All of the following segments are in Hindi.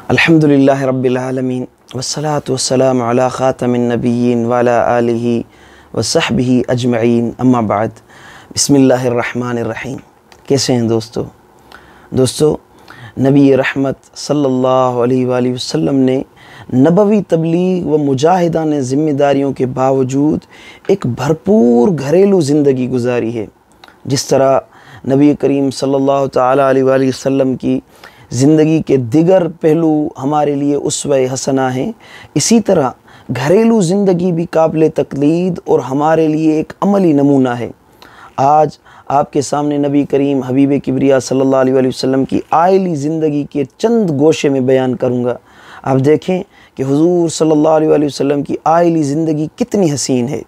अल्हम्दुलिल्लाहि रब्बिल आलमीन वस्सलातु वस्सलामु अला खातमिन नबिय्यीन व अला आलिहि व सहबिहि अजमईन अम्मा बाद। बिस्मिल्लाहिर रहमानिर रहीम। कैसे हैं दोस्तों नबी रहमत सल्लल्लाहु अलैहि वसल्लम ने नबवी तबलीग व मुजाहिदाने ज़िम्मेदारियों के बावजूद एक भरपूर घरेलू ज़िंदगी गुजारी है। जिस तरह नबी करीम सल्लल्लाहु ताला अलैहि वसल्लम की ज़िंदगी के दिगर पहलू हमारे लिए उस्वे हसना हैं, इसी तरह घरेलू ज़िंदगी भी काबिल तक़लीद और हमारे लिए एक अमली नमूना है। आज आपके सामने नबी करीम हबीब किबरिया सल्लल्लाहु अलैहि वसल्लम की आयली ज़िंदगी के चंद गोशे में बयान करूँगा। आप देखें कि हुज़ूर सल्लल्लाहु अलैहि वसल्लम की आयली ज़िंदगी कितनी हसीन है।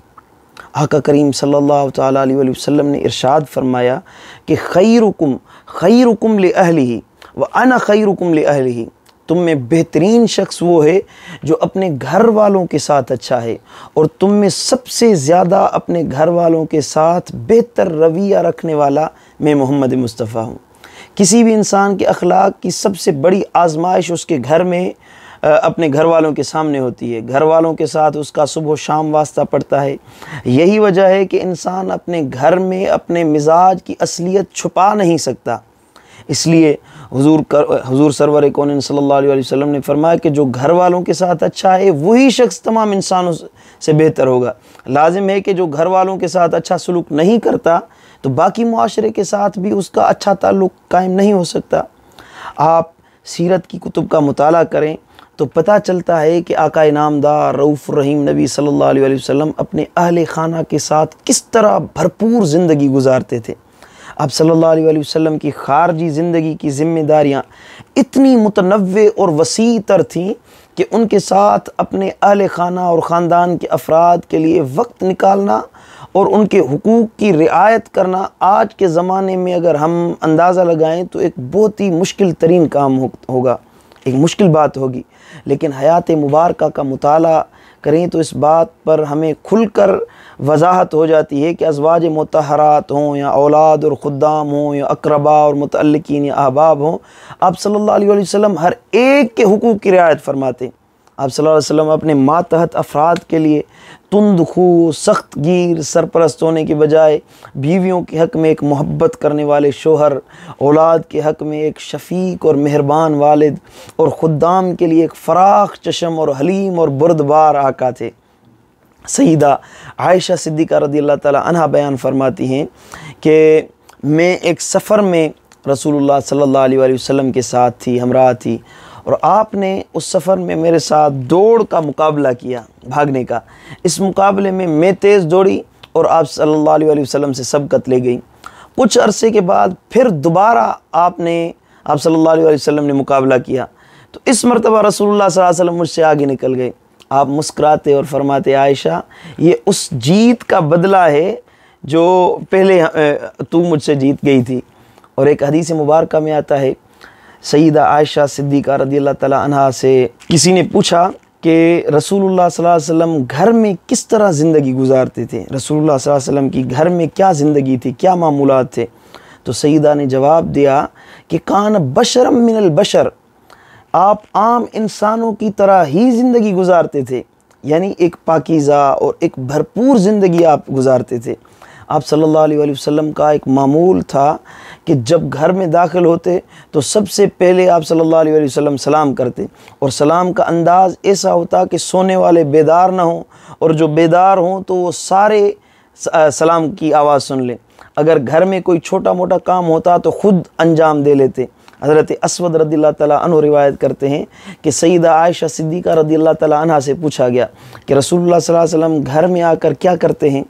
आका करीम सल्लल्लाहु ताला अलैहि वसल्लम ने इरशाद फरमाया कि खैरुकुम li अहलिही व अना खैरुकुम li अहलिही। तुम में बेहतरीन शख्स वो है जो अपने घर वालों के साथ अच्छा है, और तुम में सबसे ज़्यादा अपने घर वालों के साथ बेहतर रवैया रखने वाला मैं मोहम्मद मुस्तफ़ा हूँ। किसी भी इंसान के अखलाक की सबसे बड़ी आजमाइश उसके घर में अपने घर वालों के सामने होती है। घर वालों के साथ उसका सुबह शाम वास्ता पड़ता है। यही वजह है कि इंसान अपने घर में अपने मिजाज की असलियत छुपा नहीं सकता। इसलिए हुजूर सरवर कौनैन सल्लल्लाहु अलैहि वसल्लम ने फरमाया कि जो घर वालों के साथ अच्छा है वही शख्स तमाम इंसानों से बेहतर होगा। लाजिम है कि जो घर वालों के साथ अच्छा सलूक नहीं करता तो बाकी मुआशरे के साथ भी उसका अच्छा ताल्लुक़ कायम नहीं हो सकता। आप सीरत की कुतुब का मुताला करें तो पता चलता है कि आका इनामदार रऊफ़ रहीम नबी सल्लल्लाहु अलैहि वसल्लम अपने अहले खाना के साथ किस तरह भरपूर ज़िंदगी गुजारते थे। अब सल्लल्लाहु अलैहि वसल्लम की खारजी ज़िंदगी की ज़िम्मेदारियाँ इतनी मुतनव्वे और वसी तर थीं कि उनके साथ अपने अहले खाना और ख़ानदान के अफराद के लिए वक्त निकालना और उनके हुकूक की रिआयत करना आज के ज़माने में अगर हम अंदाज़ा लगाएं तो एक बहुत ही मुश्किल तरीन काम होगा, एक मुश्किल बात होगी। लेकिन हयात मुबारका का मुताला करें तो इस बात पर हमें खुलकर वजाहत हो जाती है कि अज़वाज मुतहरात हों या औलाद और ख़ुद्दाम हों या अक़रबा और मुतअल्लिकीन या अहबाब हों, आप सल्लल्लाहु अलैहि वसल्लम हर एक के हुकूक की रियायत फरमाते। आप सल्लल्लाहु अलैहि वसल्लम अपने मातहत अफराद के लिए तुंदखू सख्त गिर सरपरस्त होने के बजाय बीवियों के हक़ में एक मोहब्बत करने वाले शोहर, औलाद के हक़ में एक शफ़ीक और मेहरबान वालिद, और ख़ुद्दाम के लिए एक फ़राख चशम और हलीम और बुर्दबार आका थे। सईदा आयशा सिद्दीक़ा रज़ियल्लाहु ताला अन्हा बयान फरमाती हैं कि मैं एक सफ़र में रसूलुल्लाह सल्लल्लाहु अलैहि वसल्लम के साथ थी, हमरा थी, और आपने उस सफ़र में मेरे साथ दौड़ का मुकाबला किया, भागने का। इस मुकाबले में मैं तेज़ दौड़ी और आप सल्लल्लाहु अलैहि वसल्लम से सबकत ले गई। कुछ अरसे के बाद फिर दोबारा आप सल्लल्लाहु अलैहि वसल्लम ने मुकाबला किया, तो इस मरतबा रसूलुल्लाह सल्लल्लाहु अलैहि वसल्लम मुझसे आगे निकल गए। आप मुस्कुराते और फरमाते, आयशा ये उस जीत का बदला है जो पहले तू मुझसे जीत गई थी। और एक हदीस मुबारक में आता है, सईदा आयशा सिद्दीक़ा रज़ियल्लाहु ताला अन्हा से किसी ने पूछा कि रसूलुल्लाह सल्लल्लाहु अलैहि वसल्लम घर में किस तरह ज़िंदगी गुजारते थे, रसूलुल्लाह सल्लल्लाहु अलैहि वसल्लम की घर में क्या ज़िंदगी थी, क्या मामूलात थे। तो सईदा ने जवाब दिया कि कान बशरम मिनल बशर, आप आम इंसानों की तरह ही ज़िंदगी गुजारते थे, यानी एक पाकीज़ा और एक भरपूर ज़िंदगी आप गुजारते थे। आप सल्लल्लाहु अलैहि वसल्लम का एक मामूल था कि जब घर में दाखिल होते तो सबसे पहले आप सल्लल्लाहु अलैहि वसल्लम सलाम करते, और सलाम का अंदाज़ ऐसा होता कि सोने वाले बेदार ना हों, और जो बेदार हों तो वो सारे सलाम की आवाज़ सुन लें। अगर घर में कोई छोटा मोटा काम होता तो ख़ुद अंजाम दे लेते। हज़रत असवद रज़ियल्लाहु ताला अन्हु रिवायत करते हैं कि सईदा आयशा सिद्दीक़ा रज़ियल्लाहु ताला अन्हा से पूछा गया कि रसूलुल्लाह सल्लल्लाहु अलैहि वसल्लम घर में आकर क्या करते हैं।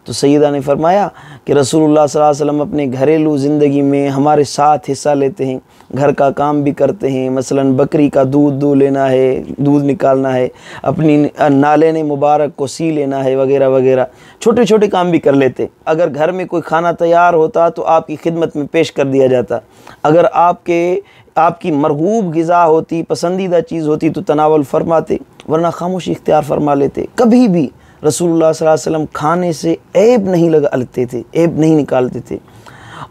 तो सईदा ने फरमाया कि रसूलुल्लाह सल्लल्लाहु अलैहि वसल्लम अपने घरेलू ज़िंदगी में हमारे साथ हिस्सा लेते हैं, घर का काम भी करते हैं, मसलन बकरी का दूध लेना है, दूध निकालना है, अपनी नालेन मुबारक को सी लेना है, वगैरह वगैरह छोटे छोटे काम भी कर लेते। अगर घर में कोई खाना तैयार होता तो आपकी खिदमत में पेश कर दिया जाता। अगर आपकी मरगूब ग़िज़ा होती, पसंदीदा चीज़ होती तो तनावल फरमाते, वरना खामोशी इख्तियार फरमा लेते। कभी भी रसूलुल्लाह सल्लल्लाहु अलैहि वसल्लम खाने से ऐब नहीं लगते थे, ऐब नहीं निकालते थे।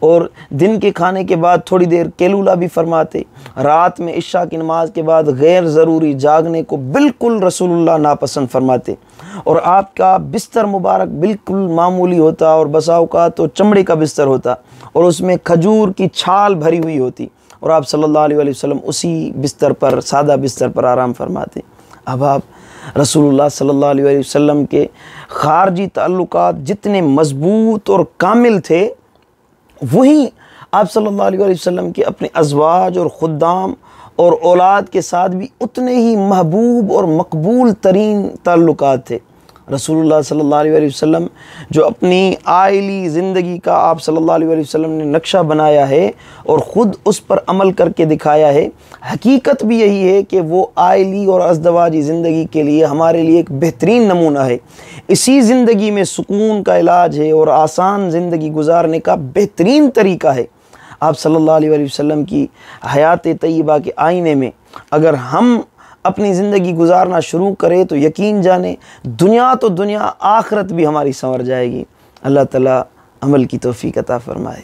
और दिन के खाने के बाद थोड़ी देर कैलूला भी फरमाते। रात में इशा की नमाज के बाद गैर ज़रूरी जागने को बिल्कुल रसूलुल्लाह नापसंद फरमाते। और आपका बिस्तर मुबारक बिल्कुल मामूली होता और बसा औक़ात तो चमड़े का बिस्तर होता और उसमें खजूर की छाल भरी हुई होती और आप सल्लल्लाहु अलैहि वसल्लम उसी बिस्तर पर, सादा बिस्तर पर आराम फरमाते। अब आप रसूलुल्लाह सल्लल्लाहु अलैहि वसल्लम के खारजी ताल्लुकात जितने मजबूत और कामिल थे, वहीं आप सल्लल्लाहु अलैहि वसल्लम के अपने अज़वाज और ख़ुद्दाम और औलाद के साथ भी उतने ही महबूब और मकबूल तरीन ताल्लुकात थे। रसूलुल्लाह सल्लल्लाहु अलैहि वसल्लम जो अपनी आइली ज़िंदगी का आप सल्लल्लाहु अलैहि वसल्लम ने नक्शा बनाया है और ख़ुद उस पर अमल करके दिखाया है, हकीकत भी यही है कि वो आइली और अज़दवाजी ज़िंदगी के लिए हमारे लिए एक बेहतरीन नमूना है। इसी ज़िंदगी में सुकून का इलाज है और आसान ज़िंदगी गुजारने का बेहतरीन तरीका है। आप सल्लल्लाहु अलैहि वसल्लम की हयात तय्यबा के आईने में अगर हम अपनी ज़िंदगी गुजारना शुरू करें तो यकीन जाने दुनिया तो दुनिया, आखिरत भी हमारी संवर जाएगी। अल्लाह ताला अमल की तौफीक अता फरमाए।